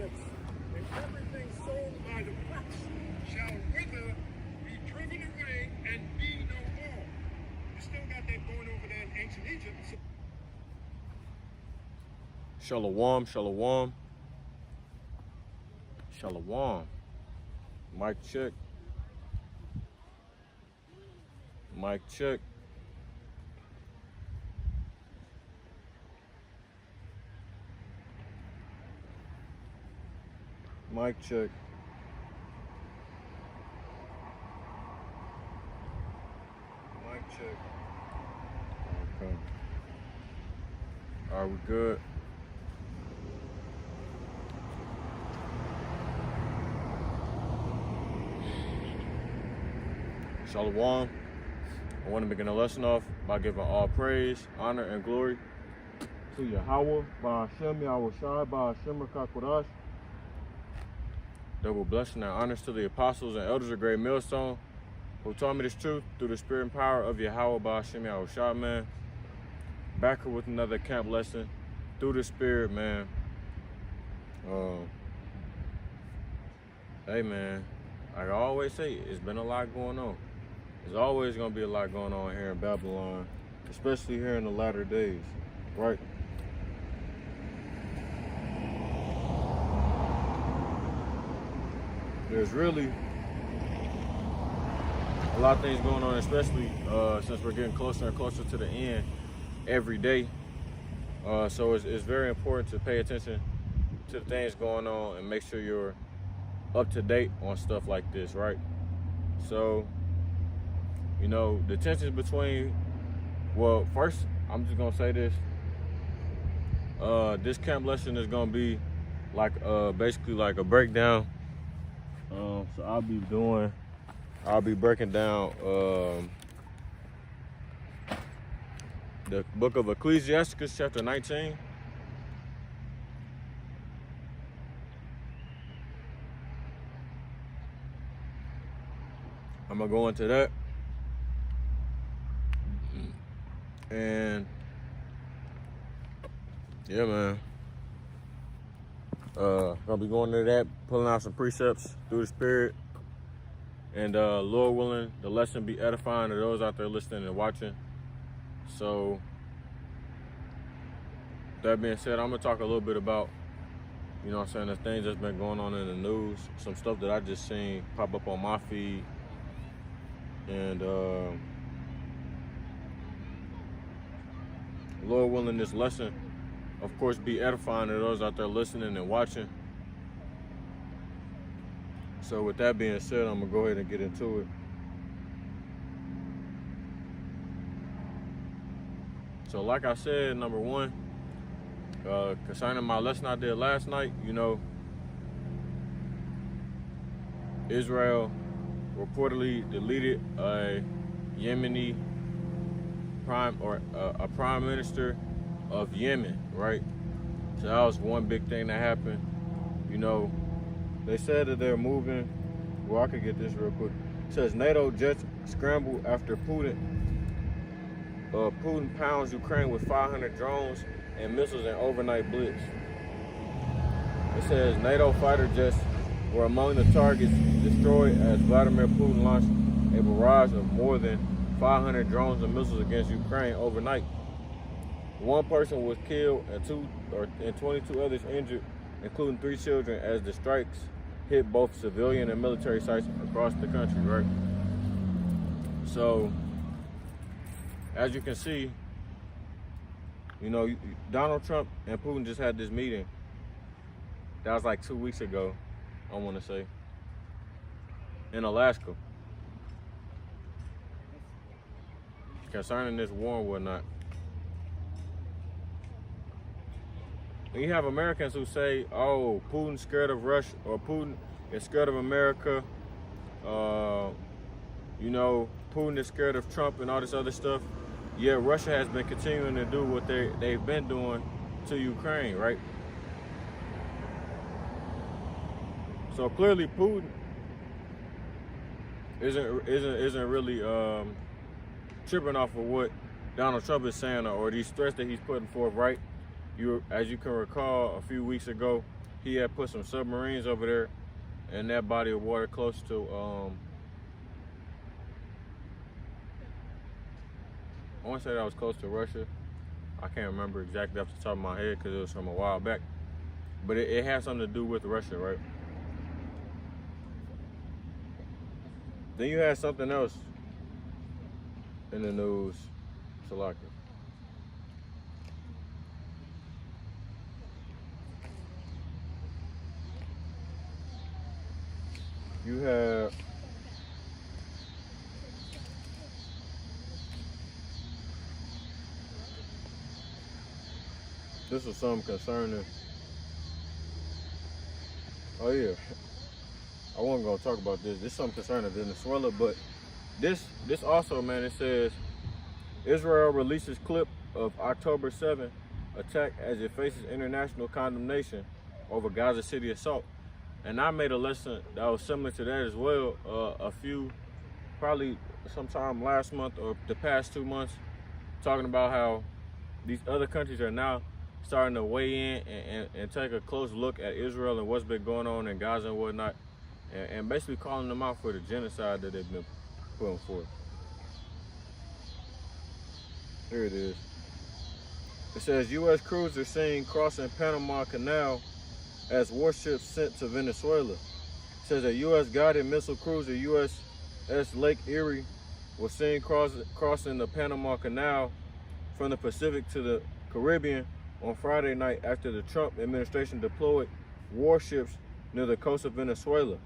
books, and everything sown by the roots shall wither, be driven away, and be no more. You still got that going over there in ancient Egypt. So Shalom, shalom, shalom. Mic check. Mic check. Mic check. Mic check. Okay. Are we good? Shalom. I want to begin a lesson off by giving all praise, honor, and glory to Yahweh, Ba'ashem, Yahweh Shai, Ba'ashem, Rakakwadash. Double blessing and honors to the apostles and elders of Great Millstone who taught me this truth through the spirit and power of Yahweh, Ba'ashem, Yahweh Shai, man. Back with another camp lesson through the spirit, man. Hey, man, like I always say, it's been a lot going on. There's always going to be a lot going on here in Babylon, especially here in the latter days, right? There's really a lot of things going on, especially since we're getting closer and closer to the end every day. So it's very important to pay attention to the things going on and make sure you're up to date on stuff like this, right? So, you know, the tensions between, well, first, I'm just gonna say this. This camp lesson is gonna be like, basically like a breakdown. So I'll be breaking down the book of Ecclesiasticus, chapter 19. I'm gonna go into that. And yeah, man. Gonna be going into that, pulling out some precepts through the spirit. And Lord willing, the lesson be edifying to those out there listening and watching. So that being said, I'm gonna talk a little bit about, you know what I'm saying, the things that's been going on in the news, some stuff that I just seen pop up on my feed. And Lord willing, this lesson, of course, be edifying to those out there listening and watching. So with that being said, I'm gonna go ahead and get into it. So like I said, number one, concerning my lesson I did last night, you know, Israel reportedly deleted a Yemeni prime minister of Yemen, right? So that was one big thing that happened. You know, they said that they're moving. Well, I could get this real quick. It says NATO jets scramble after Putin pounds Ukraine with 500 drones and missiles in overnight blitz. It says NATO fighter jets were among the targets destroyed as Vladimir Putin launched a barrage of more than 500 drones and missiles against Ukraine overnight. One person was killed and 22 others injured, including 3 children, as the strikes hit both civilian and military sites across the country, right? So, as you can see, you know, Donald Trump and Putin just had this meeting. That was like 2 weeks ago, I want to say, in Alaska, concerning this war and whatnot. And you have Americans who say, oh, Putin's scared of Russia, or Putin is scared of America. You know, Putin is scared of Trump and all this other stuff. Yet Russia has been continuing to do what they've been doing to Ukraine, right? So clearly Putin isn't really tripping off of what Donald Trump is saying or these threats that he's putting forth, right? As you can recall, a few weeks ago, he had put some submarines over there in that body of water close to I want to say that was close to Russia. I can't remember exactly off the top of my head because it was from a while back. But it had something to do with Russia, right? Then you had something else in the news, Salaki. You have this was something concerning. Oh yeah, I wasn't gonna talk about this. This is something concerning Venezuela, but this also, man. It says Israel releases clip of October 7th attack as it faces international condemnation over Gaza City assault. And I made a lesson that was similar to that as well. Probably sometime last month or the past 2 months, talking about how these other countries are now starting to weigh in and take a close look at Israel and what's been going on in Gaza and whatnot, and basically calling them out for the genocide that they've been putting forth. Here it is. It says U.S. cruiser seen crossing Panama Canal as warships sent to Venezuela. It says a U.S. guided missile cruiser USS Lake Erie was seen crossing the Panama Canal from the Pacific to the Caribbean on Friday night after the Trump administration deployed warships near the coast of Venezuela.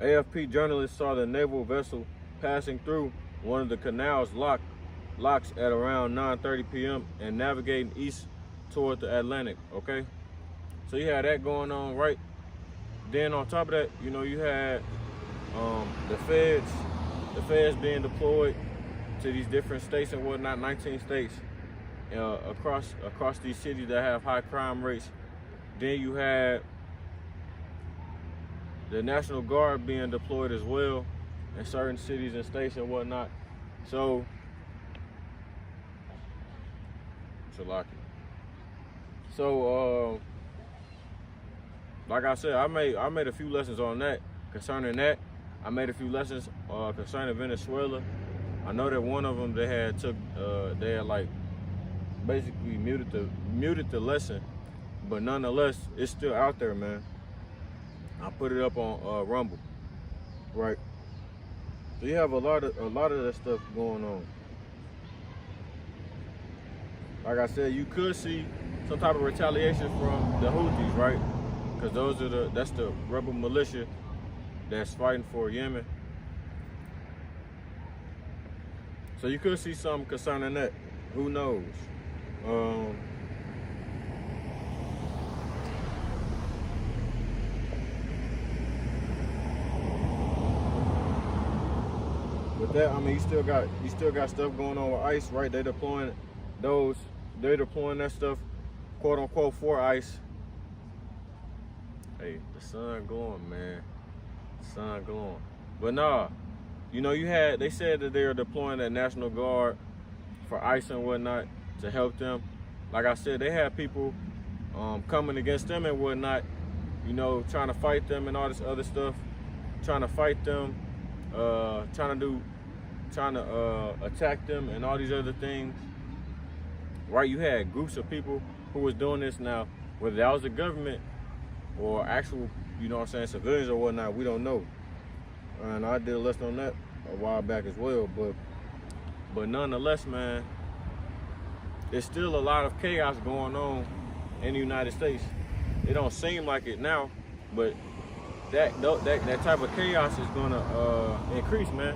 AFP journalists saw the naval vessel passing through one of the canal's locks at around 9:30 p.m. and navigating east toward the Atlantic. Okay, so you had that going on, right? Then on top of that, you know, you had the feds being deployed to these different states and whatnot, 19 states across these cities that have high crime rates. Then you had the National Guard being deployed as well in certain cities and states and whatnot. So, like I said, I made a few lessons on that concerning that. I made a few lessons concerning Venezuela. I know that one of them they had like basically muted the lesson, but nonetheless it's still out there, man. I put it up on Rumble, right? So you have a lot of that stuff going on. Like I said, you could see some type of retaliation from the Houthis, right? Because that's the rebel militia that's fighting for Yemen. So you could see something concerning that. Who knows? With that, I mean, you still got stuff going on with ICE, right? They're deploying that stuff, quote unquote, for ICE. Hey, the sun glowing, man. The sun glowing. But nah, you know, they said that they are deploying that National Guard for ICE and whatnot to help them. Like I said, they have people coming against them and whatnot, you know, trying to fight them and all this other stuff, trying to fight them, trying to attack them and all these other things. Right? You had groups of people who was doing this. Now, whether that was the government or actual, you know what I'm saying, civilians or whatnot, we don't know. And I did a lesson on that a while back as well. But nonetheless, man, there's still a lot of chaos going on in the United States. It don't seem like it now, but that type of chaos is gonna increase, man.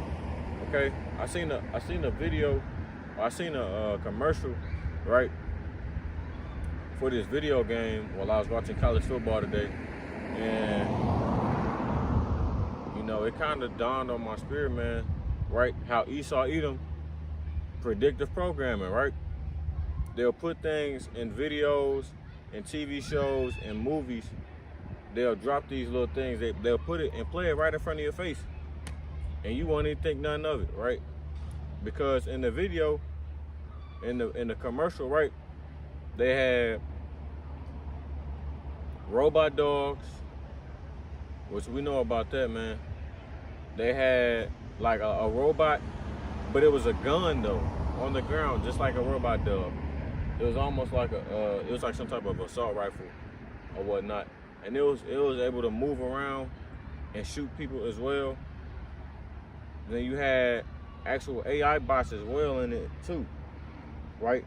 Okay, I seen a video, I seen a commercial, right, for this video game while I was watching college football today, and you know, it kind of dawned on my spirit, man, right, how Esau Edom predictive programming, right? They'll put things in videos and TV shows and movies. They'll drop these little things. They'll put it and play it right in front of your face, and you won't even think none of it, right? Because in the video, in the commercial, right, they robot dogs, which we know about that, man. They had like a robot, but it was a gun though, on the ground, just like a robot dog. It was almost like it was like some type of assault rifle or whatnot, and it was able to move around and shoot people as well. Then you had actual AI bots as well in it too, right?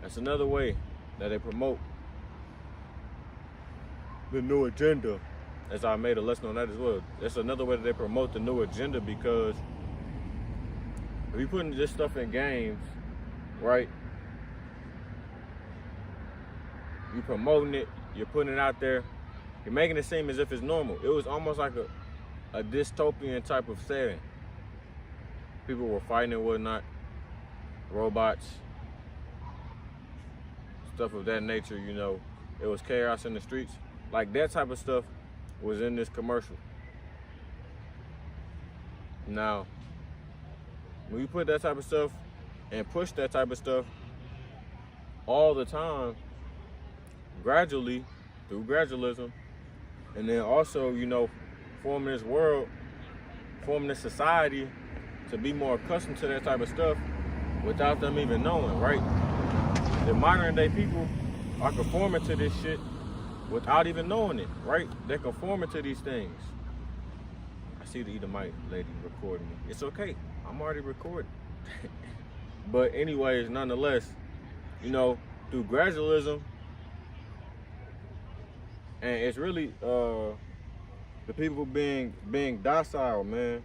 That's another way that they promote the new agenda, as I made a lesson on that as well. That's another way that they promote the new agenda, because if you're putting this stuff in games, right, you're promoting it, you're putting it out there, you're making it seem as if it's normal. It was almost like a dystopian type of setting. People were fighting and whatnot, robots, stuff of that nature, you know. It was chaos in the streets. Like that type of stuff was in this commercial. Now, when you put that type of stuff and push that type of stuff all the time, gradually, through gradualism, and then also, you know, forming this world, forming this society to be more accustomed to that type of stuff without them even knowing, right? The modern day people are conforming to this shit without even knowing it, right? They're conforming to these things. I see the Edomite lady recording me. It's okay, I'm already recording. But anyways, nonetheless, you know, through gradualism, and it's really the people being docile, man.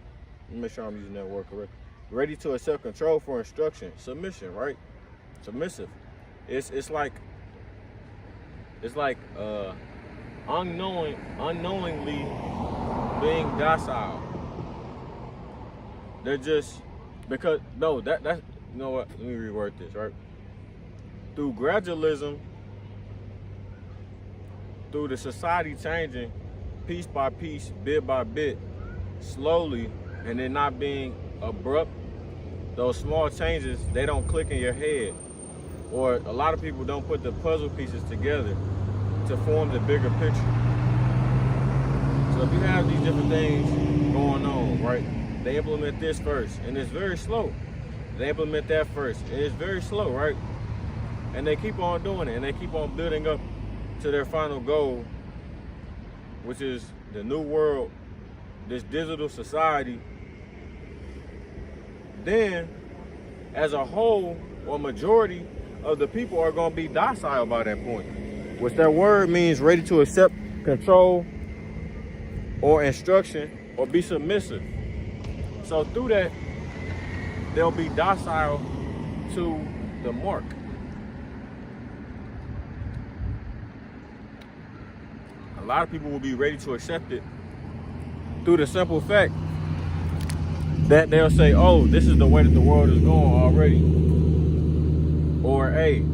Let me make sure I'm using that word correctly. Ready to accept control for instruction, submission, right? Submissive. It's like unknowingly being docile. They're just because no that you know what? Let me reword this, right? Through gradualism, through the society changing piece by piece, bit by bit, slowly, and then not being abrupt, those small changes, they don't click in your head. Or a lot of people don't put the puzzle pieces together to form the bigger picture. So if you have these different things going on, right, they implement this first, and it's very slow. They implement that first, and it's very slow, right? And they keep on doing it, and they keep on building up to their final goal, which is the new world, this digital society. Then, as a whole, or majority of the people are going to be docile by that point, which that word means ready to accept control or instruction or be submissive. So through that, they'll be docile to the mark. A lot of people will be ready to accept it through the simple fact that they'll say, oh, this is the way that the world is going already. Or, hey,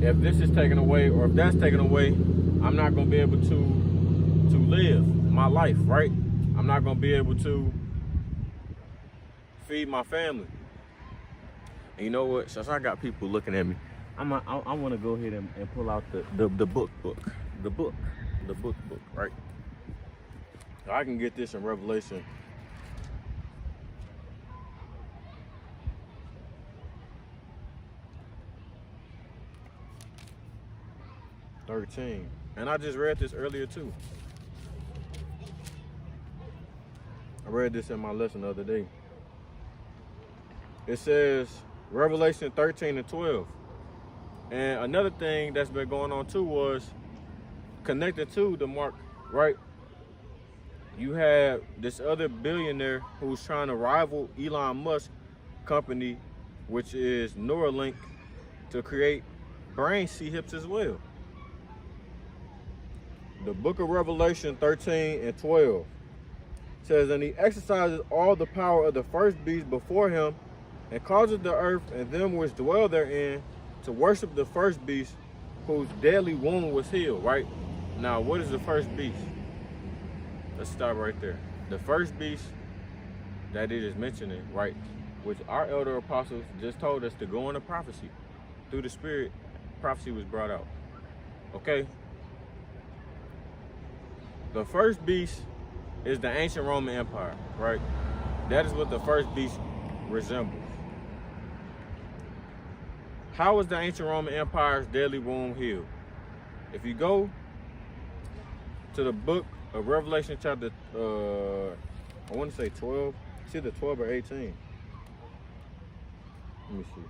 if this is taken away or if that's taken away, I'm not going to be able to live my life, right? I'm not going to be able to feed my family. And you know what? Since I got people looking at me, I want to go ahead and pull out the book, right? So I can get this in Revelation 13. And I just read this earlier too. I read this in my lesson the other day. It says Revelation 13 and 12. And another thing that's been going on too was connected to the mark, right? You have this other billionaire who's trying to rival Elon Musk company, which is Neuralink, to create brain C-hips as well. The book of Revelation 13 and 12 says, and he exercises all the power of the first beast before him, and causes the earth and them which dwell therein to worship the first beast, whose deadly wound was healed, right? Now, what is the first beast? Let's stop right there. The first beast that it is mentioning, right, which our elder apostles just told us to go into prophecy. Through the Spirit, prophecy was brought out. Okay? the first beast is the ancient Roman Empire, right? That is what the first beast resembles. How is the ancient Roman Empire's deadly wound healed? If you go to the book of Revelation chapter, I want to say 12, it's either 12 or 18. Let me see.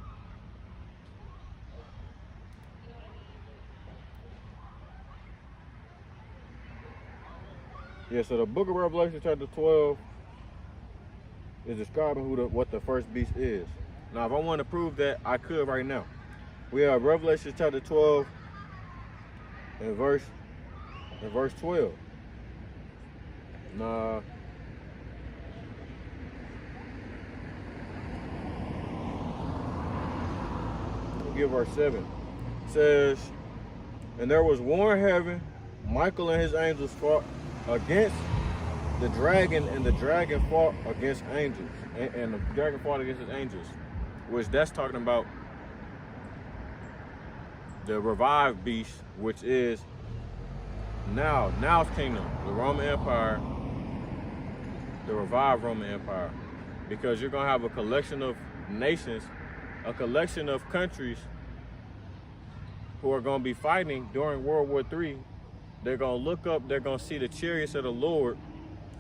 Yeah, so the book of Revelation chapter 12 is describing what the first beast is. Now, if I want to prove that, I could right now. We have Revelation chapter 12 and verse 12. Now, we'll give verse 7. It says, and there was war in heaven, Michael and his angels fought against the dragon, and the dragon fought against angels, and the dragon fought against his angels, which that's talking about the revived beast, which is now's kingdom, the Roman Empire, the revived Roman Empire, because you're gonna have a collection of nations, a collection of countries who are gonna be fighting during World War III. They're gonna look up, they're gonna see the chariots of the Lord,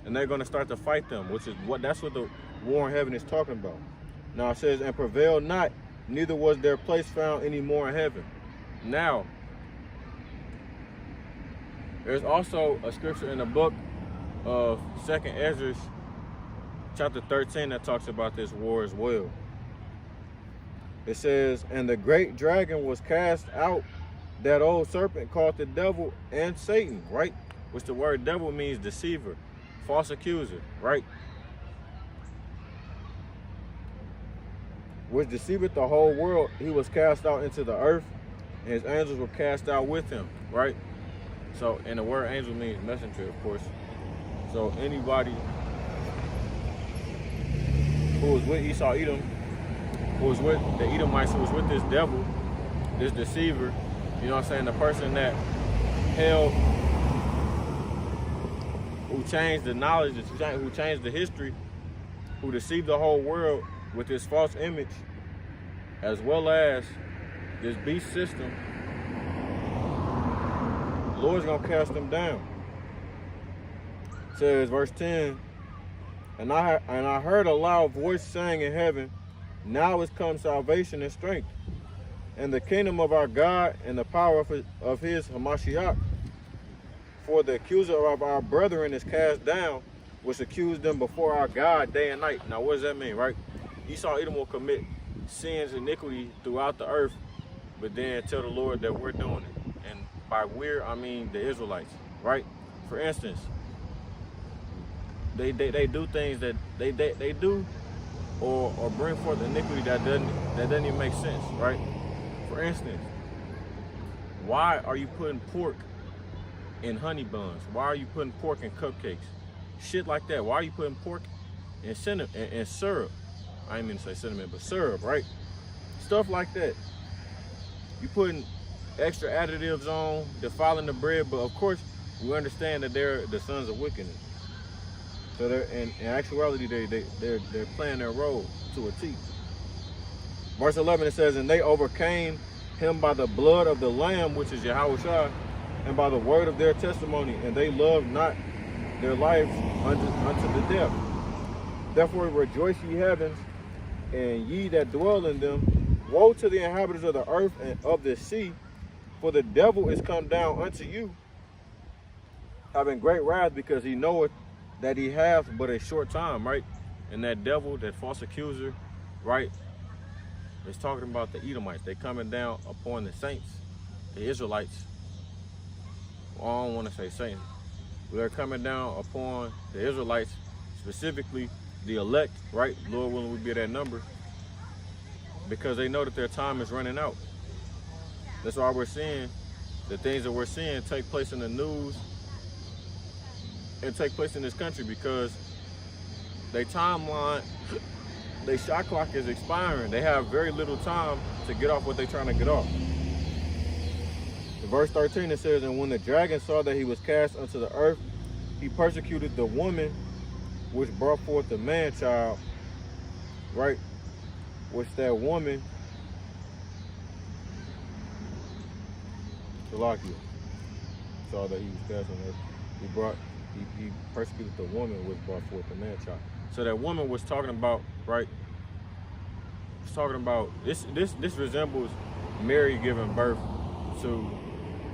and they're gonna start to fight them, that's what the war in heaven is talking about. Now it says, and prevailed not, neither was their place found any more in heaven. Now, there's also a scripture in the book of 2nd Ezra, chapter 13, that talks about this war as well. It says, and the great dragon was cast out, that old serpent called the devil and Satan, right? Which the word devil means deceiver, false accuser, right? Which deceiveth the whole world. He was cast out into the earth, and his angels were cast out with him, right? So, and the word angel means messenger, of course. So anybody who was with Esau Edom, who was with the Edomites, who was with this devil, this deceiver, you know what I'm saying? The person that held, who changed the knowledge, who changed the history, who deceived the whole world with this false image, as well as this beast system, the Lord's gonna cast them down. It says, verse 10, and I heard a loud voice saying in heaven, now is come salvation and strength, and the kingdom of our God, and the power of his Hamashiach. For the accuser of our brethren is cast down, which accused them before our God day and night. Now, what does that mean, right? Esau Edom will commit sins, iniquity throughout the earth, but then tell the Lord that we're doing it. And by we're, I mean the Israelites, right? For instance, they do things that they do or bring forth iniquity that doesn't even make sense, right? For instance, why are you putting pork in honey buns? Why are you putting pork in cupcakes? Shit like that. Why are you putting pork in syrup? I didn't mean to say cinnamon, but syrup, right? Stuff like that. You putting extra additives on, defiling the bread, but of course, we understand that they're the sons of wickedness. So they're in actuality, they're playing their role to a T. Verse 11, it says, and they overcame him by the blood of the Lamb, which is Yahushua, and by the word of their testimony, and they loved not their lives unto the death. Therefore rejoice, ye heavens, and ye that dwell in them. Woe to the inhabitants of the earth and of the sea, for the devil is come down unto you, having great wrath, because he knoweth that he hath but a short time, right? And that devil, that false accuser, right, is talking about the Edomites. They coming down upon the saints, the Israelites. Well, I don't want to say saints. They're coming down upon the Israelites, specifically the elect, right? Lord willing, we be that number, because they know that their time is running out. That's why we're seeing the things that we're seeing take place in the news and take place in this country, because their timeline, their shot clock is expiring. They have very little time to get off what they're trying to get off. In verse 13 it says, and when the dragon saw that he was cast unto the earth, he persecuted the woman which brought forth the man child, right? Which that woman, Salakia, saw that he was casting her. He persecuted the woman which brought forth the man child. So that woman was talking about, right? Was talking about this resembles Mary giving birth to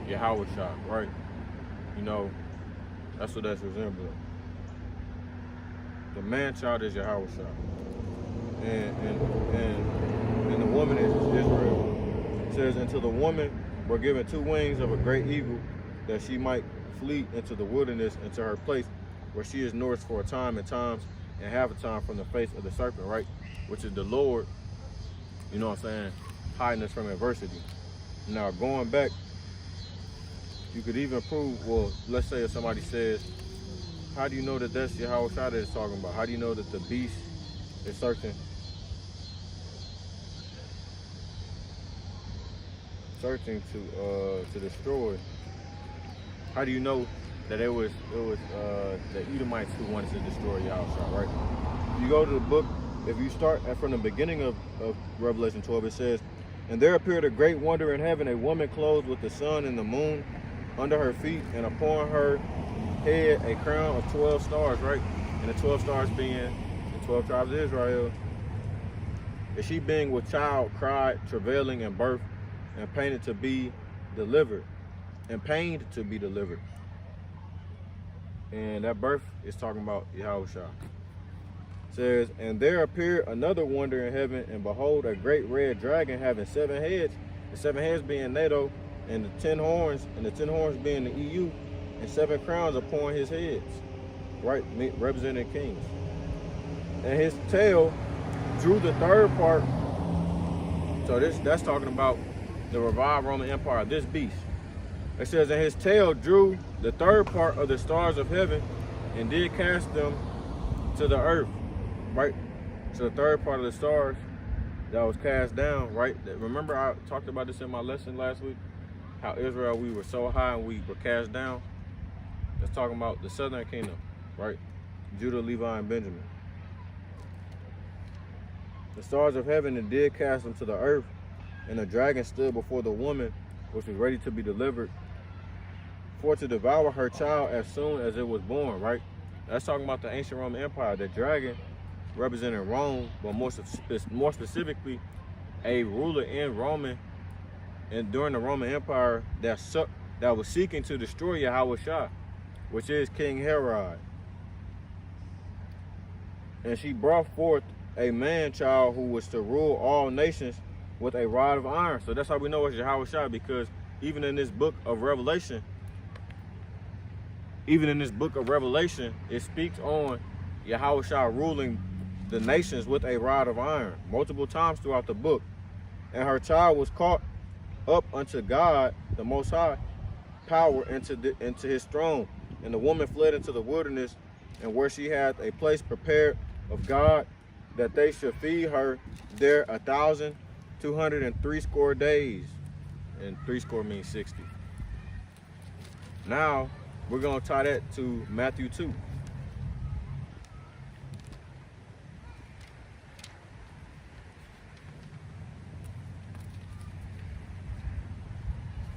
Yahushua, right? You know, that's what that's resembling. The man child is Yahushua. And the woman is Israel. It says, until the woman were given 2 wings of a great eagle, that she might flee into the wilderness, into her place, where she is nourished for a time and times, and half a time from the face of the serpent, right? Which is the Lord, you know what I'm saying, hiding us from adversity. Now, going back, you could even prove, well, let's say if somebody says, how do you know that that's Yahushua that is talking about? How do you know that the beast is searching to destroy? How do you know that it was the Edomites who wanted to destroy Yahushua, right? If you go to the book, if you start from the beginning of Revelation 12, it says, and there appeared a great wonder in heaven, a woman clothed with the sun and the moon under her feet, and upon her head a crown of 12 stars, right? And the 12 stars being the 12 tribes of Israel. And she being with child cried, travailing in birth, and pained to be delivered. And that birth is talking about Yahushua. It says, and there appeared another wonder in heaven, and behold, a great red dragon having 7 heads, the 7 heads being NATO, and the 10 horns, being the EU, and 7 crowns upon his heads, right, representing kings. And his tail drew the 3rd part. So that's talking about the revived Roman Empire, this beast. It says, and his tail drew the 3rd part of the stars of heaven, and did cast them to the earth, right? So the 3rd part of the stars that was cast down, right? Remember I talked about this in my lesson last week, how Israel, we were so high and we were cast down. That's talking about the southern kingdom, right? Judah, Levi, and Benjamin. The stars of heaven, and did cast them to the earth, and the dragon stood before the woman, which was ready to be delivered, for to devour her child as soon as it was born, right? That's talking about the ancient Roman Empire. The dragon representing Rome, but more specifically, a ruler in Roman, and during the Roman Empire that was seeking to destroy Yahushua, which is King Herod. And she brought forth a man child who was to rule all nations with a rod of iron. So that's how we know it's Yahushua, because even in this book of Revelation, it speaks on Yahushua ruling the nations with a rod of iron multiple times throughout the book. And her child was caught up unto God, the Most High, power into his throne. And the woman fled into the wilderness, and where she had a place prepared of God, that they should feed her there 1,260 days. And 60 means 60. Now, we're going to tie that to Matthew 2.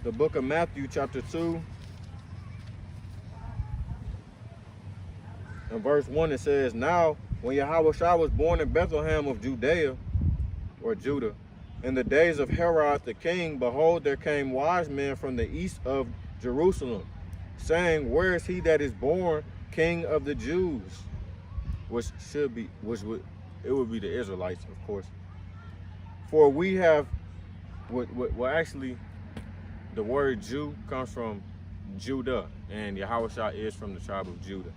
The book of Matthew, chapter 2, and verse 1, it says, now, when Yahushua was born in Bethlehem of Judea, or Judah, in the days of Herod the king, behold, there came wise men from the east of Jerusalem, saying, where is he that is born King of the Jews? It would be the Israelites, of course. For we have, actually, the word Jew comes from Judah, and Yahushua is from the tribe of Judah.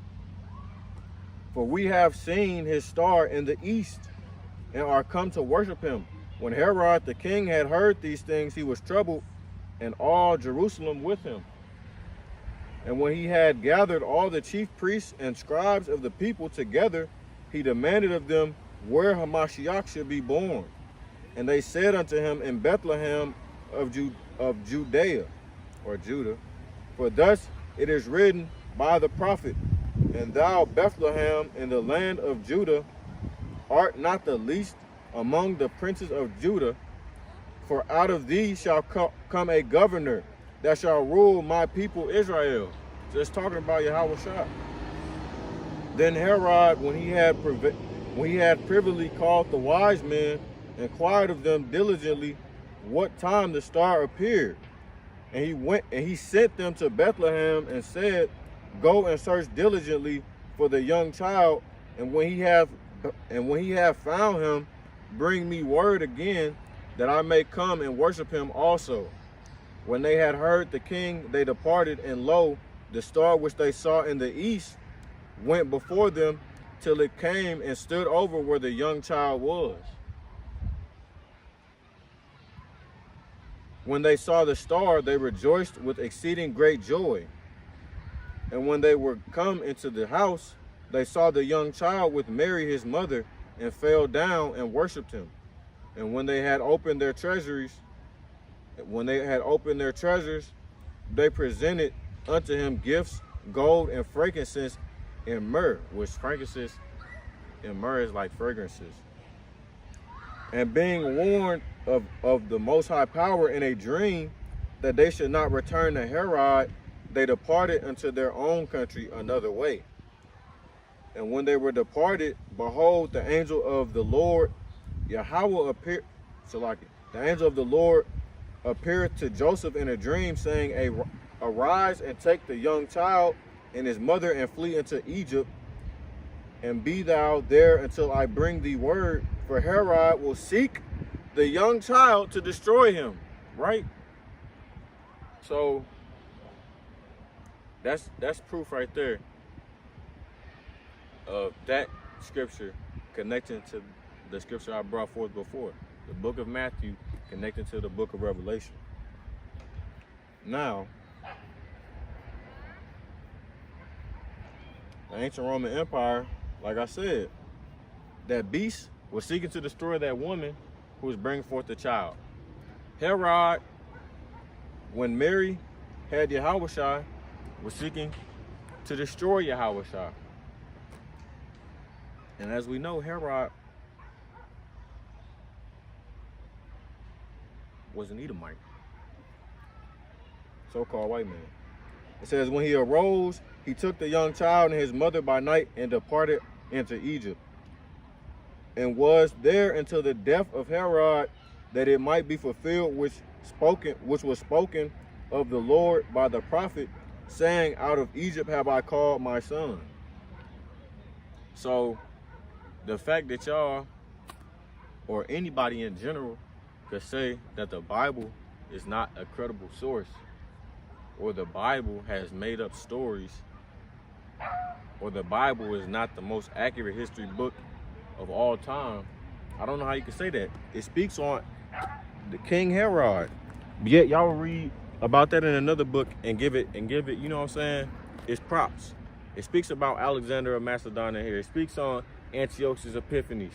For we have seen his star in the east, and are come to worship him. When Herod the king had heard these things, he was troubled, and all Jerusalem with him. And when he had gathered all the chief priests and scribes of the people together, he demanded of them where Hamashiach should be born. And they said unto him, in Bethlehem of Judea, or Judah, for thus it is written by the prophet, And thou, Bethlehem, in the land of Judah, art not the least among the princes of Judah, for out of thee shall come a governor that shall rule my people Israel. Just talking about Yahweh Shah. Then Herod, when he had privily called the wise men, inquired of them diligently what time the star appeared. And he went and he sent them to Bethlehem and said, go and search diligently for the young child, and when he have found him, bring me word again, that I may come and worship him also. When they had heard the king, they departed, and lo, the star which they saw in the east went before them till it came and stood over where the young child was. When they saw the star, they rejoiced with exceeding great joy. And when they were come into the house, they saw the young child with Mary his mother, and fell down and worshipped him. And when they had opened their treasures, they presented unto him gifts, gold and frankincense and myrrh, which frankincense and myrrh is like fragrances. And being warned of the Most High Power in a dream that they should not return to Herod, they departed unto their own country another way. And when they were departed, behold, the angel of the Lord, Yahweh, appeared. The angel of the Lord appeared to Joseph in a dream, saying, arise and take the young child and his mother and flee into Egypt, and be thou there until I bring thee word, for Herod will seek the young child to destroy him. Right? So that's proof right there of that scripture connecting to the scripture I brought forth before, the book of Matthew connecting to the book of Revelation. Now, the ancient Roman Empire, like I said, that beast was seeking to destroy that woman who was bringing forth the child. Herod, when Mary had Yahushua, was seeking to destroy Yahushua. And as we know, Herod was an Edomite, so-called white man. It says, when he arose, he took the young child and his mother by night and departed into Egypt, and was there until the death of Herod, that it might be fulfilled which was spoken of the Lord by the prophet, saying, out of Egypt have I called my son. So the fact that y'all, or anybody in general, could say that the Bible is not a credible source, or the Bible has made up stories, or the Bible is not the most accurate history book of all time, I don't know how you can say that. It speaks on the King Herod. Yet y'all read about that in another book and give it, you know what I'm saying, it's props. It speaks about Alexander of Macedonia here. It speaks on Antiochus Epiphanes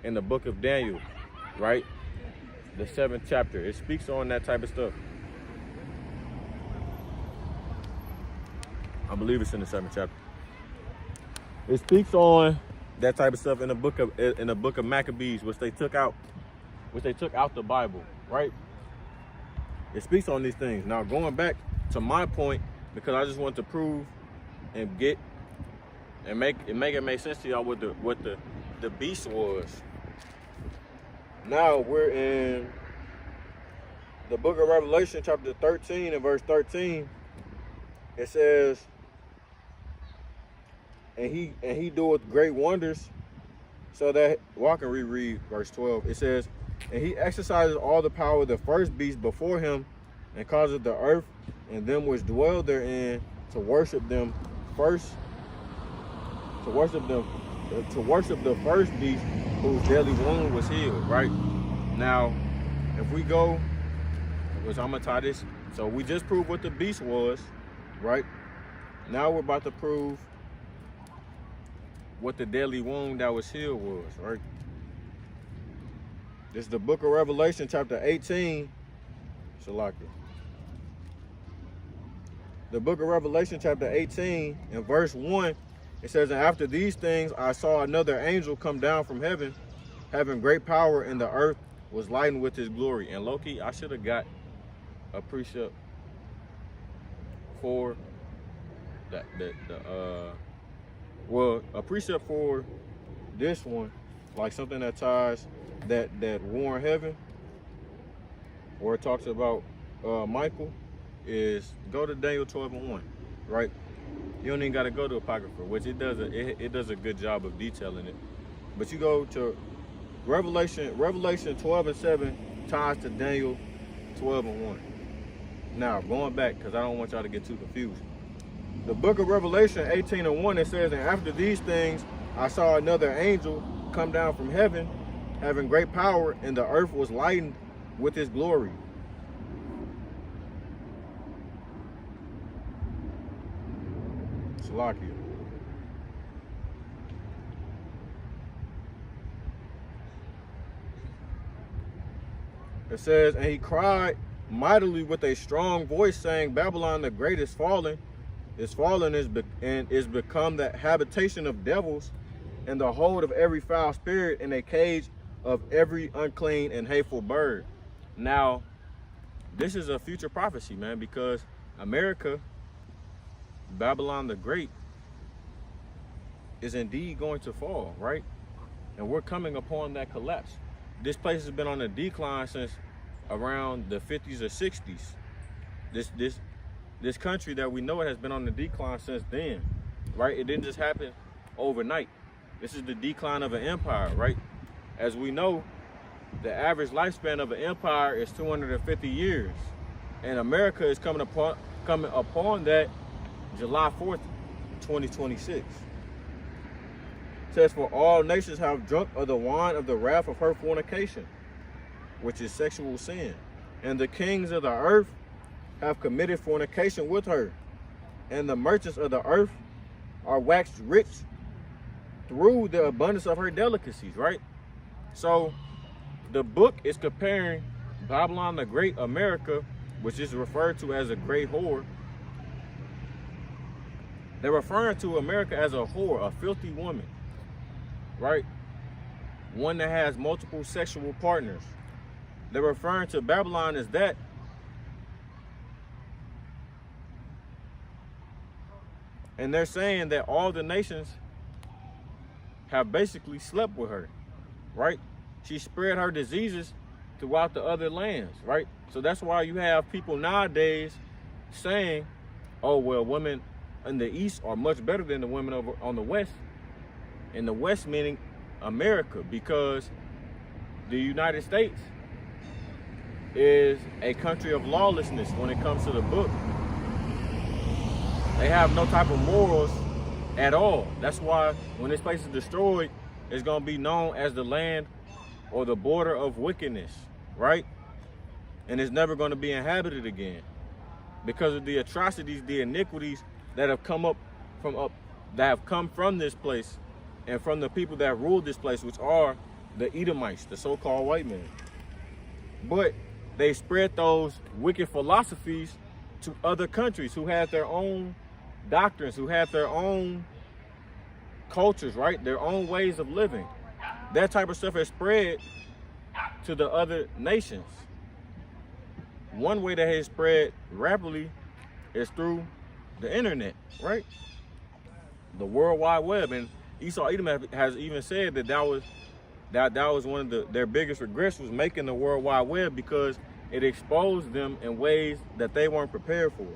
in the book of Daniel, right? The 7th chapter. It speaks on that type of stuff. I believe it's in the 7th chapter. It speaks on that type of stuff in the book of Maccabees, which they took out the Bible, right? It speaks on these things. Now, going back to my point, because I just want to prove and make it sense to y'all what the beast was. Now we're in the book of Revelation, chapter 13 and verse 13. It says, and he doeth great wonders, so that, well, I can reread verse 12. It says, and he exercises all the power of the first beast before him, and causeth the earth and them which dwell therein to worship them first, to worship the first beast whose deadly wound was healed. Right? Now, if we go, which I'm gonna tie this, so we just proved what the beast was, right? Now we're about to prove what the deadly wound that was healed was, right? This is the book of Revelation, chapter 18. Shalaka. The book of Revelation, chapter 18, and verse 1, It says, and after these things, I saw another angel come down from heaven, having great power, and the earth was lightened with his glory. And low-key, I should have got a precept for a precept for this one, like something that ties that war in heaven, or it talks about Michael, is go to Daniel 12:1, right? You don't even got to go to Apocrypha, which it does a good job of detailing it. But you go to Revelation 12:7 ties to Daniel 12:1. Now, going back, because I don't want y'all to get too confused. The book of Revelation 18:1, it says, and after these things, I saw another angel come down from heaven, having great power, and the earth was lightened with his glory. Salakia. It says, and he cried mightily with a strong voice, saying, Babylon the great is fallen, and is become the habitation of devils, and the hold of every foul spirit, and a cage of every unclean and hateful bird. Now, this is a future prophecy, man, because America, Babylon the Great, is indeed going to fall, right? And we're coming upon that collapse. This place has been on a decline since around the 50s or 60s. This country that we know it has been on the decline since then, right? It didn't just happen overnight. This is the decline of an empire, right? As we know, the average lifespan of an empire is 250 years. And America is coming upon that July 4th, 2026. It says, for all nations have drunk of the wine of the wrath of her fornication, which is sexual sin. And the kings of the earth have committed fornication with her. And the merchants of the earth are waxed rich through the abundance of her delicacies, right? So the book is comparing Babylon the Great, America, which is referred to as a great whore. They're referring to America as a whore, a filthy woman, right? One that has multiple sexual partners. They're referring to Babylon as that. And they're saying that all the nations have basically slept with her, right? She spread her diseases throughout the other lands, right? So that's why you have people nowadays saying, oh, well, women in the East are much better than the women over on the West. In the West meaning America, because the United States is a country of lawlessness when it comes to the book. They have no type of morals at all. That's why when this place is destroyed, it's going to be known as the land or the border of wickedness, right? And it's never going to be inhabited again because of the atrocities, the iniquities that have come from this place and from the people that ruled this place, which are the Edomites, the so-called white men. But they spread those wicked philosophies to other countries who had their own doctrines, who had their own cultures, right? Their own ways of living. That type of stuff has spread to the other nations. One way that has spread rapidly is through the internet, right? The World Wide Web. And Esau Edom has even said that that was one of their biggest regrets, was making the World Wide Web, because it exposed them in ways that they weren't prepared for.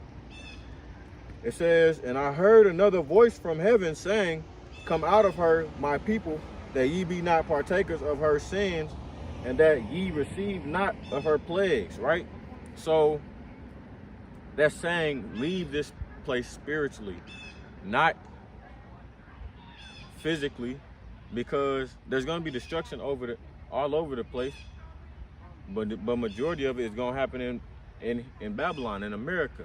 It says, and I heard another voice from heaven saying, come out of her, my people, that ye be not partakers of her sins, and that ye receive not of her plagues, right? So that's saying leave this place spiritually, not physically, because there's going to be destruction all over the place, but majority of it is going to happen in Babylon, in America.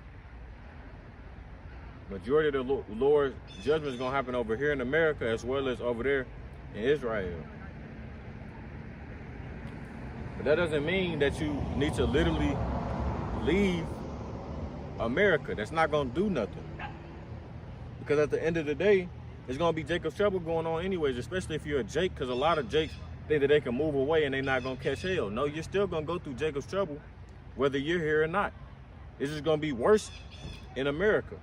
Majority of the Lord's judgment is going to happen over here in America as well as over there in Israel. But that doesn't mean that you need to literally leave America. That's not going to do nothing. Because at the end of the day, it's gonna be Jacob's trouble going on anyways, especially if you're a Jake, because a lot of Jakes think that they can move away and they're not gonna catch hell. No, you're still gonna go through Jacob's trouble, whether you're here or not. It's just gonna be worse in America.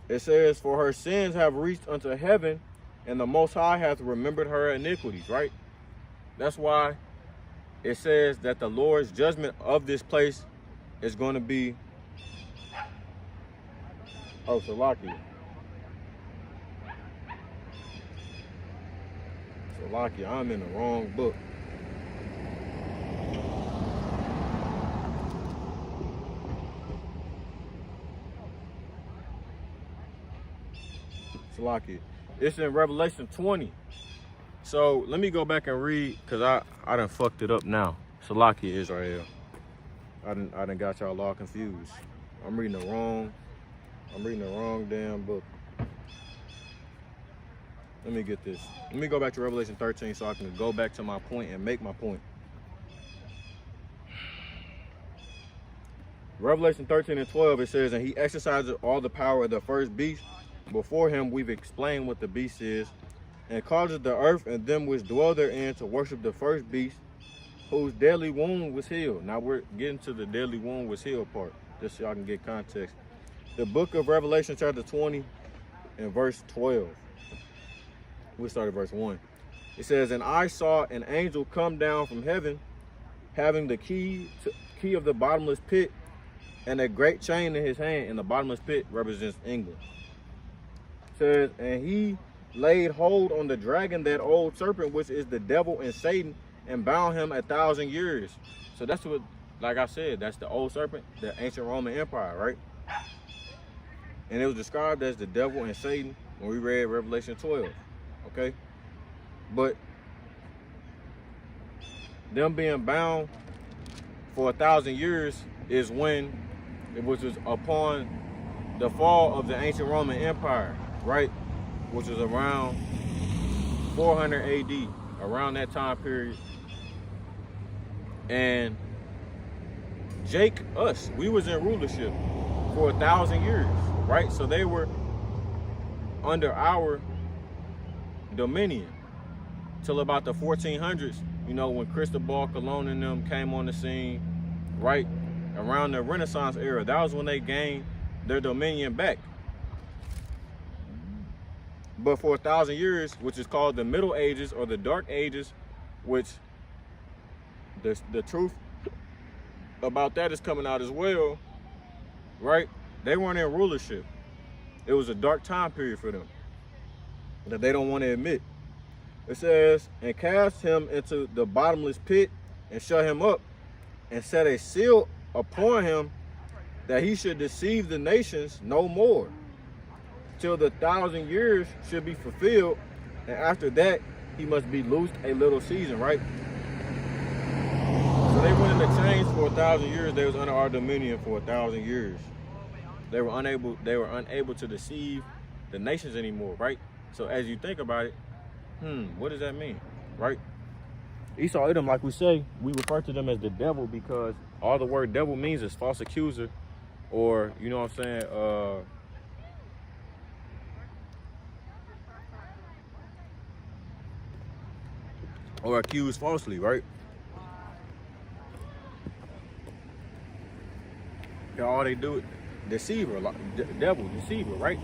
It says, for her sins have reached unto heaven, and the Most High hath remembered her iniquities, right? That's why it says that the Lord's judgment of this place is going to be, oh, Salakia. Salakia, I'm in the wrong book. Salakia. It's in Revelation 20. So let me go back and read, because I done fucked it up now. Salakia, Israel. I done got y'all all confused. I'm reading the wrong damn book. Let me get this. Let me go back to Revelation 13 so I can go back to my point and make my point. Revelation 13 and 12, it says, and he exercises all the power of the first beast. Before him we've explained what the beast is, and causes the earth and them which dwell therein to worship the first beast, whose deadly wound was healed. Now we're getting to the deadly wound was healed part, just so y'all can get context. The book of Revelation chapter 20 and verse 12. We'll start at verse 1. It says, and I saw an angel come down from heaven, having the key of the bottomless pit, and a great chain in his hand. And the bottomless pit represents England. It says, and he laid hold on the dragon, that old serpent, which is the devil and Satan, and bound him 1,000 years. So that's what, like I said, that's the old serpent, the ancient Roman Empire, right? And it was described as the devil and Satan when we read Revelation 12, okay? But them being bound for 1,000 years is when it was upon the fall of the ancient Roman Empire, right? Which was around 400 AD, around that time period. And Jake, we was in rulership for 1,000 years, right? So they were under our dominion till about the 1400s, you know, when Cristobal Colon and them came on the scene, right? Around the Renaissance era, that was when they gained their dominion back. But for 1,000 years, which is called the Middle Ages or the Dark Ages, which the truth about that is coming out as well, right? They weren't in rulership. It was a dark time period for them that they don't want to admit. It says, and cast him into the bottomless pit and shut him up and set a seal upon him that he should deceive the nations no more till the 1,000 years should be fulfilled, and after that he must be loosed a little season, right? So they went into chains for 1,000 years. They was under our dominion for 1,000 years. They were unable to deceive the nations anymore, right? So as you think about it, what does that mean, right? Esau, Edom, like we say, we refer to them as the devil because all the word devil means is false accuser, or, you know what I'm saying, or accused falsely, right? All they do, deceiver, like devil, deceiver, right?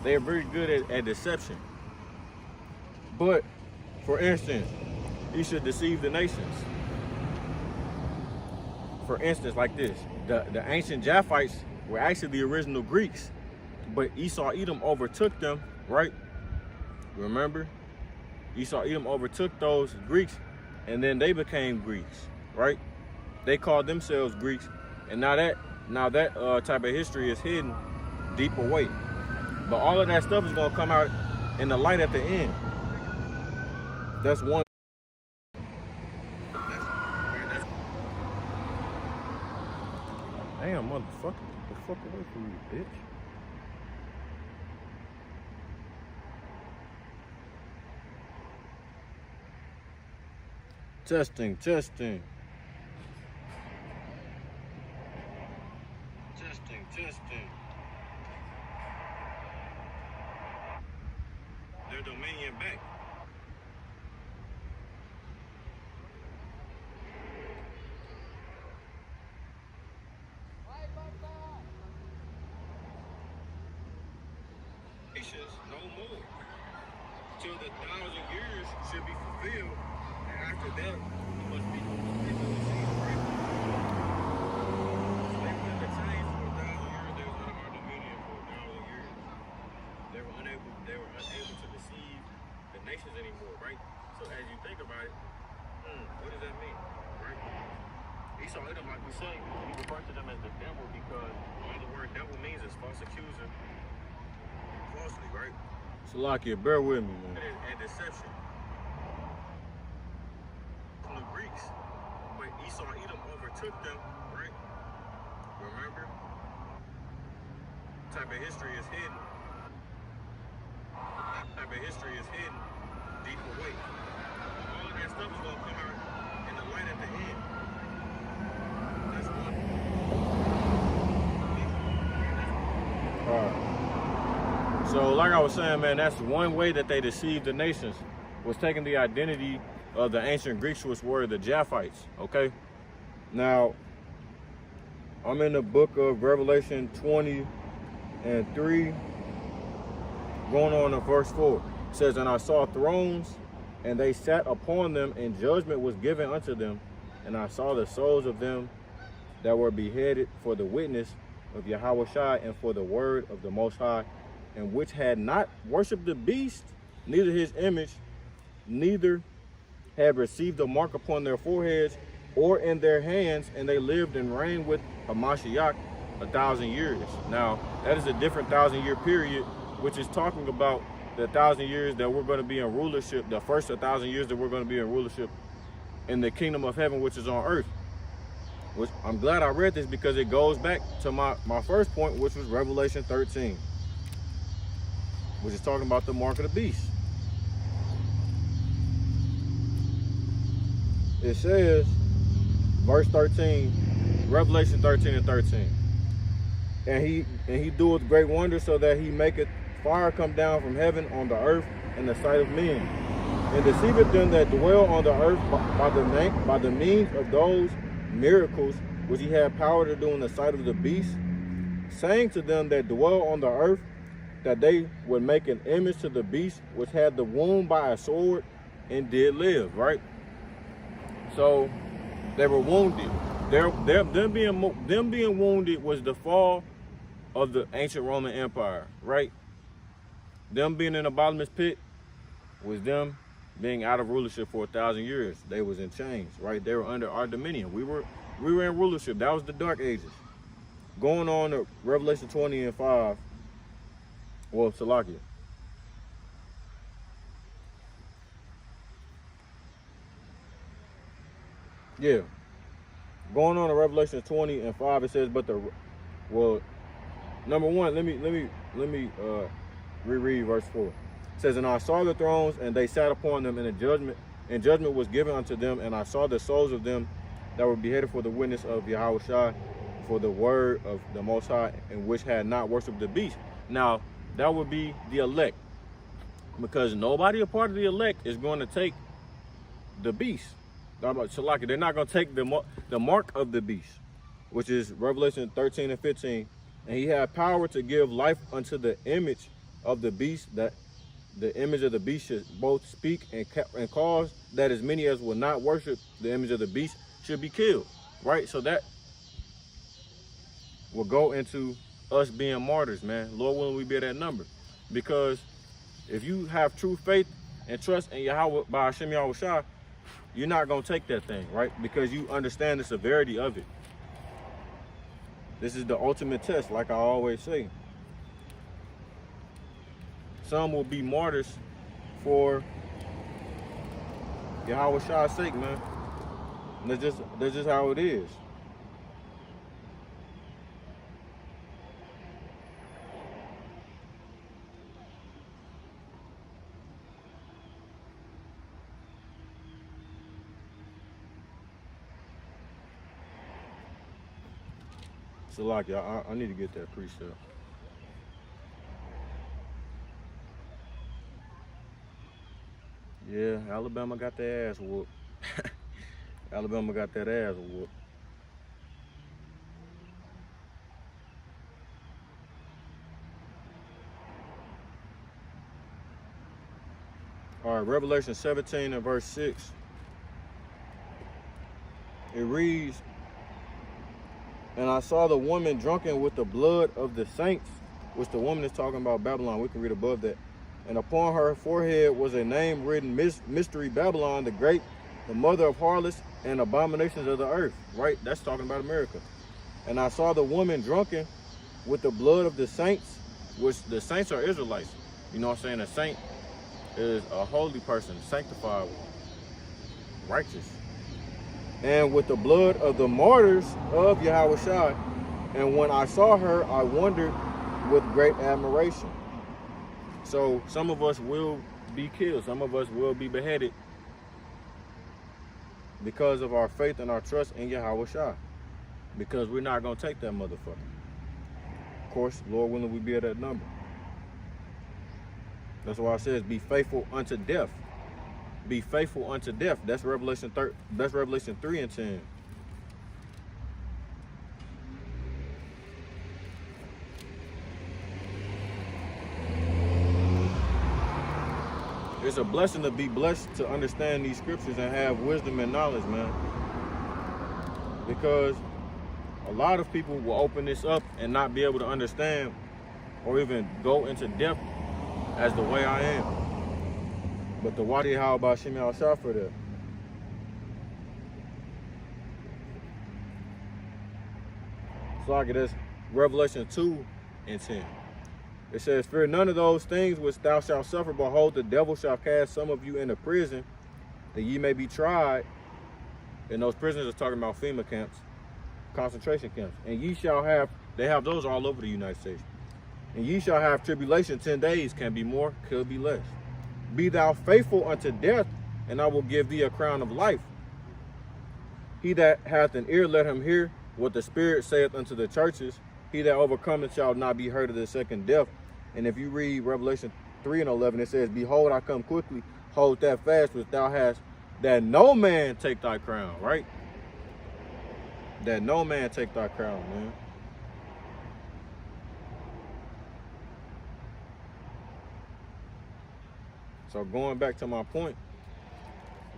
They are very good at deception. But, for instance, he should deceive the nations. For instance, like this, the ancient Japhites were actually the original Greeks, but Esau, Edom overtook them, right? Remember? Esau, Edom overtook those Greeks, and then they became Greeks, right? They called themselves Greeks, and now that type of history is hidden deep away. But all of that stuff is gonna come out in the light at the end. That's one. Damn, motherfucker, get the fuck away from me, bitch. Testing. Testing. their dominion back. No more. Till the 1,000 years should be fulfilled, and after that, you must be completely deceived, right? Slavery in the chains for 1,000 years. They was under our dominion for 1,000 years. They were unable to deceive the nations anymore, right? So as you think about it, what does that mean, right? Esau, Edom, like we say, we refer to them as the devil because all the word devil means is false accuser. Falsely, right? Salakia, bear with me, man. And deception. From the Greeks, when Esau Edom overtook them, right? Remember? Type of history is hidden. Type of history is hidden deep away. All of that stuff is gonna come out in the light at the end. That's one. All right. So like I was saying, man, that's one way that they deceived the nations, was taking the identity of the ancient Greeks, which were the Japhites, okay? Now, I'm in the book of Revelation 20 and 3, going on to verse 4. It says, and I saw thrones, and they sat upon them, and judgment was given unto them. And I saw the souls of them that were beheaded for the witness of Yahushua and for the word of the Most High, and which had not worshipped the beast, neither his image, neither had received a mark upon their foreheads or in their hands, and they lived and reigned with Hamashiach 1,000 years. Now, that is a different 1,000-year period, which is talking about the 1,000 years that we're going to be in rulership, the first 1,000 years that we're going to be in rulership in the kingdom of heaven, which is on earth. Which I'm glad I read this because it goes back to my first point, which was Revelation 13. Which is talking about the mark of the beast. It says, verse 13, Revelation 13 and 13. And he doeth great wonders, so that he maketh fire come down from heaven on the earth in the sight of men, and deceiveth them that dwell on the earth by the means of those miracles which he had power to do in the sight of the beast, saying to them that dwell on the earth, that they would make an image to the beast which had the wound by a sword and did live, right? So they were wounded. Them being wounded was the fall of the ancient Roman Empire, right? Them being in the bottomless pit was them being out of rulership for 1,000 years. They was in chains, right? They were under our dominion. We were in rulership. That was the Dark Ages. Going on to Revelation 20 and 5. Well, Salakia. Yeah. Going on to Revelation 20 and 5, it says, but number one, let me reread verse 4. It says, and I saw the thrones, and they sat upon them, and judgment was given unto them, and I saw the souls of them that were beheaded for the witness of Yahushua, for the word of the Most High, and which had not worshipped the beast. Now, that would be the elect, because nobody a part of the elect is going to take the beast. They're not going to take the mark of the beast, which is Revelation 13 and 15. And he had power to give life unto the image of the beast, that the image of the beast should both speak and cause that as many as will not worship the image of the beast should be killed, right? So that will go into us being martyrs, man. Lord willing, we be at that number. Because if you have true faith and trust in Yahweh by Hashem Yahushua, you're not going to take that thing, right? Because you understand the severity of it. This is the ultimate test, like I always say. Some will be martyrs for Yahweh's sake, man. And that's just how it is. Salakia, I need to get that precept. Yeah, Alabama got their ass whooped. Alabama got that ass whooped. All right, Revelation 17 and verse 6. It reads, "And I saw the woman drunken with the blood of the saints," which the woman is talking about Babylon. We can read above that. "And upon her forehead was a name written, Mystery Babylon the Great, the mother of harlots and abominations of the earth." Right? That's talking about America. "And I saw the woman drunken with the blood of the saints," which the saints are Israelites. You know what I'm saying? A saint is a holy person, sanctified, righteous. "And with the blood of the martyrs of Yahushua. And when I saw her, I wondered with great admiration." So some of us will be killed. Some of us will be beheaded because of our faith and our trust in Yahushua. Because we're not going to take that motherfucker. Of course, Lord willing, we be at that number. That's why it says, be faithful unto death. Be faithful unto death. That's Revelation 3 and 10. It's a blessing to be blessed to understand these scriptures and have wisdom and knowledge, man. Because a lot of people will open this up and not be able to understand or even go into depth as the way I am. But the Wadi how about Shimi al for that. So like it is Revelation 2 and 10. It says, "Fear none of those things which thou shalt suffer. Behold, the devil shall cast some of you into prison, that ye may be tried." And those prisons are talking about FEMA camps, concentration camps. "And ye shall have," they have those all over the United States. "And ye shall have tribulation 10 days, can be more, could be less. Be thou faithful unto death, and I will give thee a crown of life. He that hath an ear, let him hear what the Spirit saith unto the churches. He that overcometh shall not be hurt of the second death." And if you read Revelation 3 and 11, it says, "Behold, I come quickly, hold that fast which thou hast, that no man take thy crown," right? That no man take thy crown, man. So going back to my point,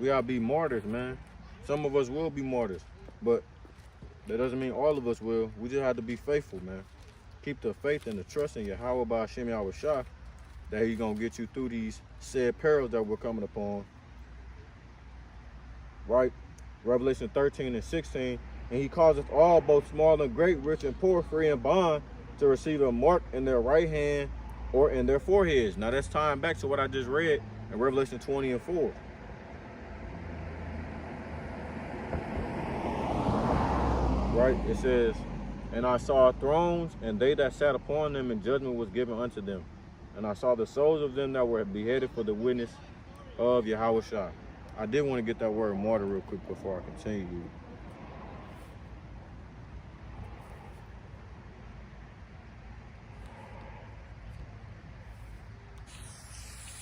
we gotta be martyrs, man. Some of us will be martyrs, but that doesn't mean all of us will. We just have to be faithful, man. Keep the faith and the trust in Yahweh by Hashem Yahushua, that He's gonna get you through these said perils that we're coming upon. Right? Revelation 13 and 16. "And He causeth all, both small and great, rich and poor, free and bond, to receive a mark in their right hand or in their foreheads." Now that's tying back to what I just read in Revelation 20 and 4. Right? It says, "And I saw thrones, and they that sat upon them, and judgment was given unto them. And I saw the souls of them that were beheaded for the witness of Yahushua." I did want to get that word martyr real quick before I continue.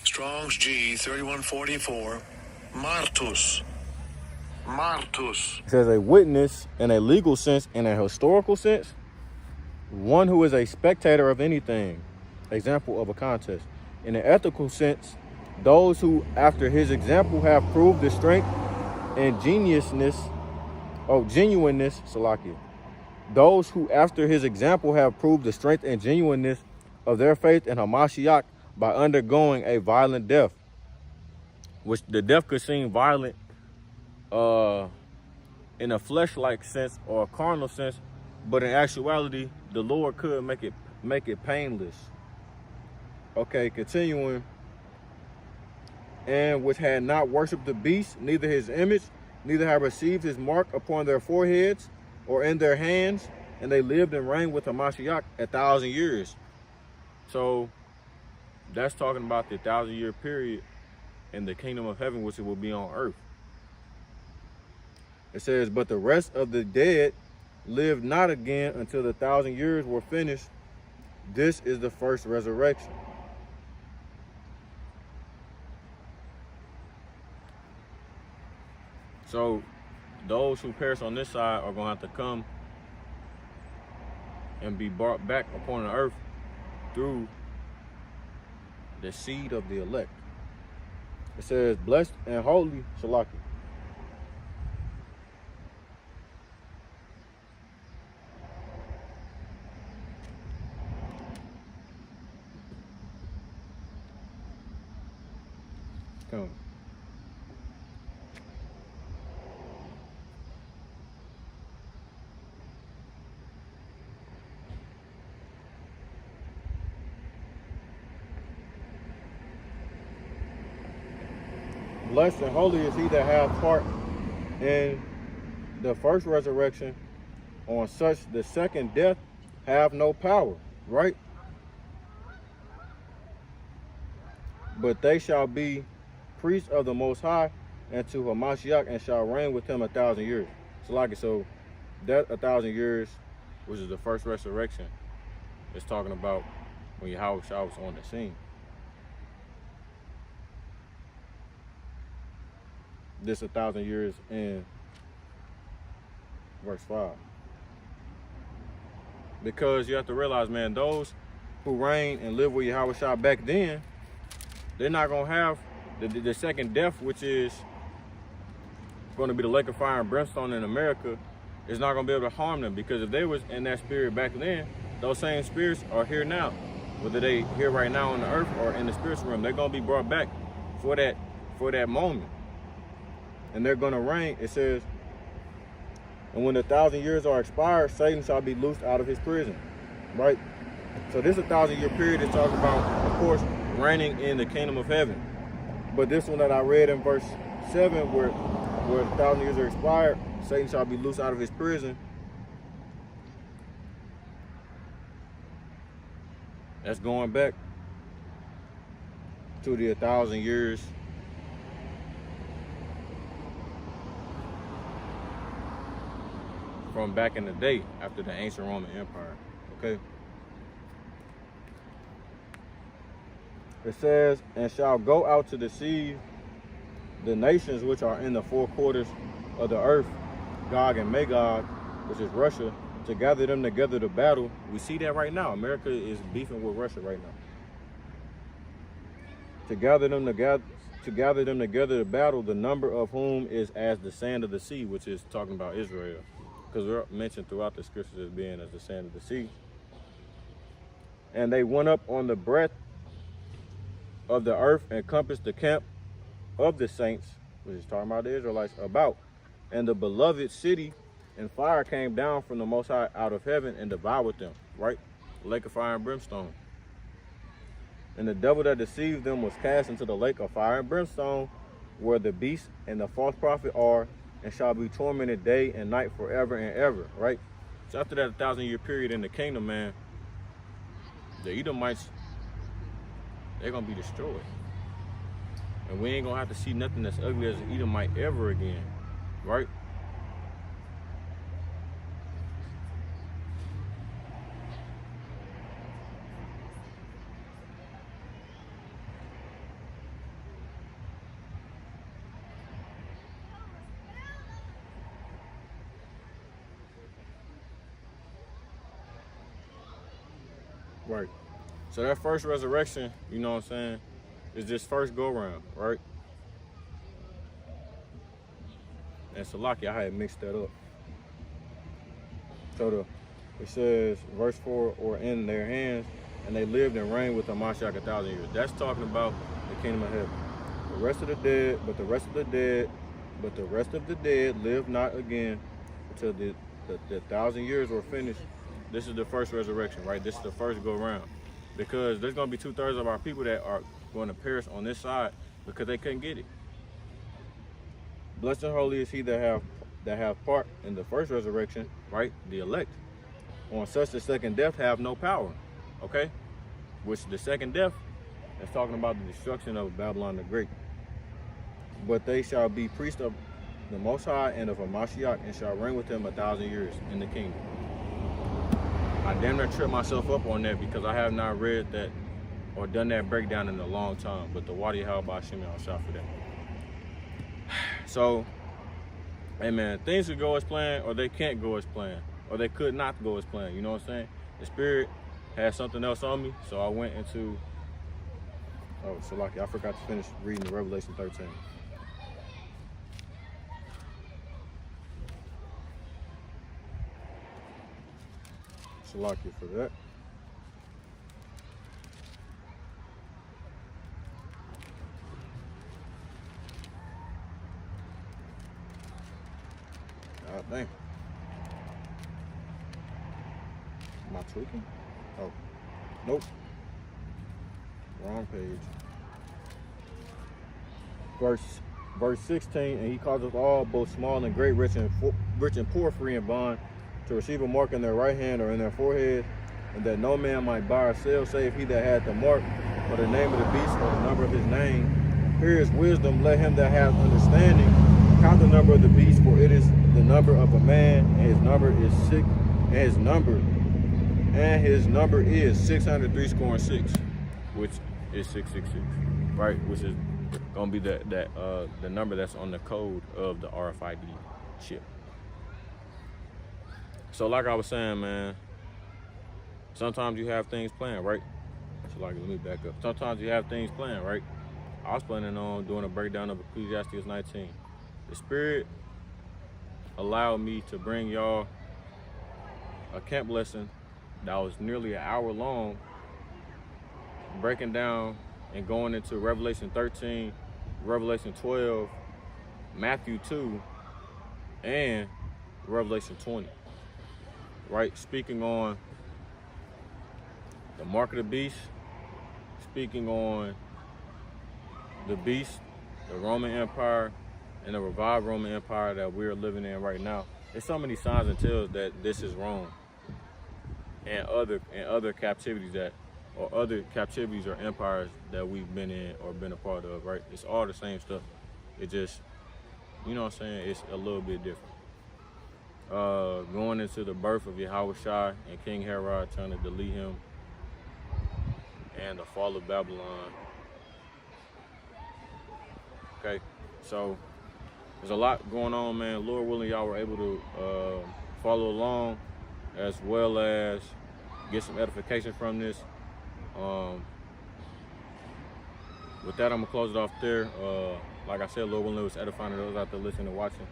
Strong's G 3144, Martus. Martus. It says a witness in a legal sense, in a historical sense, one who is a spectator of anything, example of a contest. In an ethical sense, those who after his example have proved the strength and genuineness, Salakia. Those who after his example have proved the strength and genuineness of their faith in Hamashiach by undergoing a violent death, which the death could seem violent in a flesh-like sense or a carnal sense, but in actuality, the Lord could make it painless. Okay, continuing. "And which had not worshipped the beast, neither his image, neither have received his mark upon their foreheads or in their hands, and they lived and reigned with Hamashiach 1,000 years." So that's talking about the 1,000-year period in the kingdom of heaven, which it will be on earth. It says, "But the rest of the dead lived not again until the 1,000 years were finished. This is the first resurrection." So those who perish on this side are going to have to come and be brought back upon the earth through the seed of the elect. It says, blessed and holy, Shalaki. Come. Blessed and holy is he that hath part in the first resurrection. On such the second death have no power, right? But they shall be priests of the Most High and to Hamashiach, and shall reign with him 1,000 years. So that 1,000 years, which is the first resurrection, is talking about when Yahweh Shah was on the scene. This 1,000 years in verse 5. Because you have to realize, man, those who reign and live with Yahweh Shah back then, they're not going to have the second death, which is going to be the lake of fire and brimstone in America, is not going to be able to harm them. Because if they was in that spirit back then, those same spirits are here now. Whether they here right now on the earth or in the spiritual realm, they're going to be brought back for that moment. And they're going to reign. It says, and when the 1,000 years are expired, Satan shall be loosed out of his prison, right? So this 1,000-year period is talking about, of course, reigning in the kingdom of heaven. But this one that I read in verse 7, where 1,000 years are expired, Satan shall be loosed out of his prison. That's going back to the 1,000 years from back in the day after the ancient Roman Empire, okay? It says, and shall go out to deceive the nations which are in the four quarters of the earth, Gog and Magog, which is Russia, to gather them together to battle. We see that right now. America is beefing with Russia right now. To gather them together to battle, the number of whom is as the sand of the sea, which is talking about Israel. Because we're mentioned throughout the scriptures as being as the sand of the sea. And they went up on the breadth of the earth and compassed the camp of the saints, which is talking about the Israelites, about. And the beloved city, and fire came down from the Most High out of heaven and devoured them, right? Lake of fire and brimstone. And the devil that deceived them was cast into the lake of fire and brimstone, where the beast and the false prophet are, and shall be tormented day and night forever and ever, right? So after that 1,000-year period in the kingdom, man, the Edomites, they're going to be destroyed. And we ain't going to have to see nothing that's ugly as an Edomite ever again, right? Right. So that first resurrection, you know what I'm saying, is this first go around, right? And Salaki, I had mixed that up. So it says, verse 4, or in their hands, and they lived and reigned with Hamashiach 1,000 years. That's talking about the kingdom of heaven. The rest of the dead, but the rest of the dead lived not again until the 1,000 years were finished. This is the first resurrection, right? This is the first go around. Because there's going to be 2/3 of our people that are going to perish on this side because they couldn't get it. Blessed and holy is he that have part in the first resurrection, right? The elect. On such the second death have no power, okay? Which the second death is talking about the destruction of Babylon the Great. But they shall be priests of the Most High and of Hamashiach, and shall reign with him 1,000 years in the kingdom. I damn near tripped myself up on that because I have not read that or done that breakdown in a long time. But the Wadi Halbah Shimei Al Shah for that. So hey man, things could go as planned, or they can't go as planned, or they could not go as planned. You know what I'm saying? The Spirit had something else on me, so I went into. Oh, so lucky, I forgot to finish reading the Revelation 13. So lucky for that. God dang. Am I tweaking? Oh, nope. Wrong page. Verse 16, and he causeth all, both small and great, rich and poor, free and bond, to receive a mark in their right hand or in their forehead, and that no man might buy or sell, save he that had the mark, or the name of the beast, or the number of his name. Here is wisdom, let him that hath understanding count the number of the beast, for it is the number of a man, and his number is his number is 603, which is 666, right? Which is gonna be the number that's on the code of the RFID chip. So like I was saying, man, sometimes you have things planned, right? So like, let me back up. Sometimes you have things planned, right? I was planning on doing a breakdown of Ecclesiastes 19. The Spirit allowed me to bring y'all a camp lesson that was nearly an hour long, breaking down and going into Revelation 13, Revelation 12, Matthew 2, and Revelation 20. Right? Speaking on the mark of the beast, speaking on the beast, the Roman Empire, and the revived Roman Empire that we're living in right now. There's so many signs and tells that this is wrong. And other captivities other captivities or empires that we've been in or been a part of, right? It's all the same stuff. It just, you know what I'm saying, it's a little bit different. Going into the birth of Yahushua and King Herod trying to delete him, and the fall of Babylon. Okay, so there's a lot going on, man. Lord willing, y'all were able to follow along, as well as get some edification from this. With that, I'm gonna close it off there. Like I said, Lord willing, it was edifying to those out there listening and watching.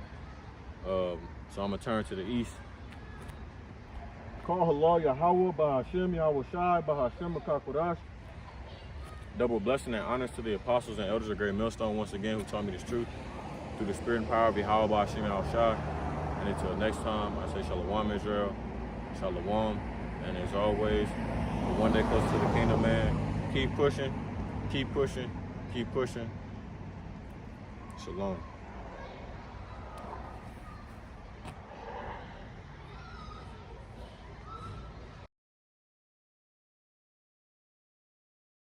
So I'm gonna turn to the east. Call halal Yahweh, Bahashem Yahweh Shai, Bahashem Makakodash. Double blessing and honors to the apostles and elders of Great Millstone once again who taught me this truth through the spirit and power of Yahweh, Bahashem Yahweh Shai. And until next time, I say Shalom Israel, Shalom. And as always, one day closer to the kingdom, man. Keep pushing, keep pushing, keep pushing. Shalom.